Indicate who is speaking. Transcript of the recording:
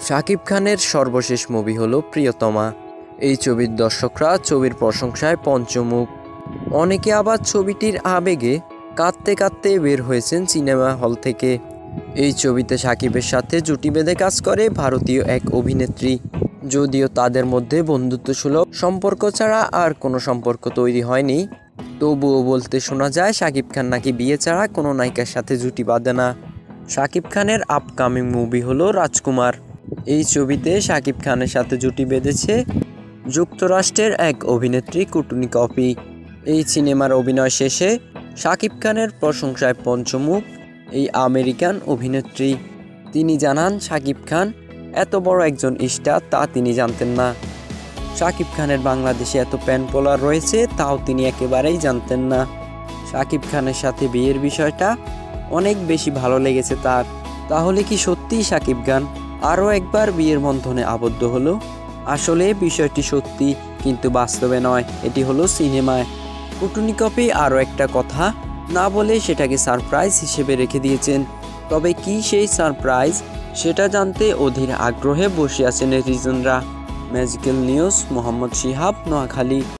Speaker 1: শাকিব খানের সর্বশেষ মুভি হলো প্রিয়তমা। এই ছবির দর্শকরা ছবির প্রশংসায় পঞ্চমুখ। অনেকে আবার ছবিটির আবেগে কাঁদতে কাঁদতে বের হয়েছেন সিনেমা হল থেকে। এই ছবিতে শাকিবের সাথে জুটি বেঁধে কাজ করে ভারতীয় এক অভিনেত্রী। যদিও তাদের মধ্যে বন্ধুত্বসুলভ সম্পর্ক ছাড়া আর কোনো সম্পর্ক তৈরি হয়নি, তবুও বলতে শোনা যায় শাকিব খান নাকি বিয়ে ছাড়া কোনো নায়িকার সাথে জুটি বাঁধে না। শাকিব খানের আপকামিং মুভি হলো রাজকুমার। এই ছবিতে শাকিব খানের সাথে জুটি বেঁধেছে যুক্তরাষ্ট্রের এক অভিনেত্রী কুটনি কপি। এই সিনেমার অভিনয় শেষে শাকিব খানের প্রশংসায় পঞ্চমুখ এই আমেরিকান অভিনেত্রী। তিনি জানান, শাকিব খান এত বড় একজন স্টার তা তিনি জানতেন না। শাকিব খানের বাংলাদেশে এত ফ্যান ফলোয়ার রয়েছে তাও তিনি একেবারেই জানতেন না। শাকিব খানের সাথে বিয়ের বিষয়টা অনেক বেশি ভালো লেগেছে তার। তাহলে কি সত্যিই শাকিব খান আরও একবার বিয়ের বন্ধনে আবদ্ধ হলো? আসলে বিষয়টি সত্যি, কিন্তু বাস্তবে নয়, এটি হলো সিনেমায়। কুটনি কপি আরও একটা কথা না বলে সেটাকে সারপ্রাইজ হিসেবে রেখে দিয়েছেন। তবে কি সেই সারপ্রাইজ, সেটা জানতে অধীর আগ্রহে বসে আছেন নেটিজনরা। Magical news, Mohammad Shihab, Noakhali.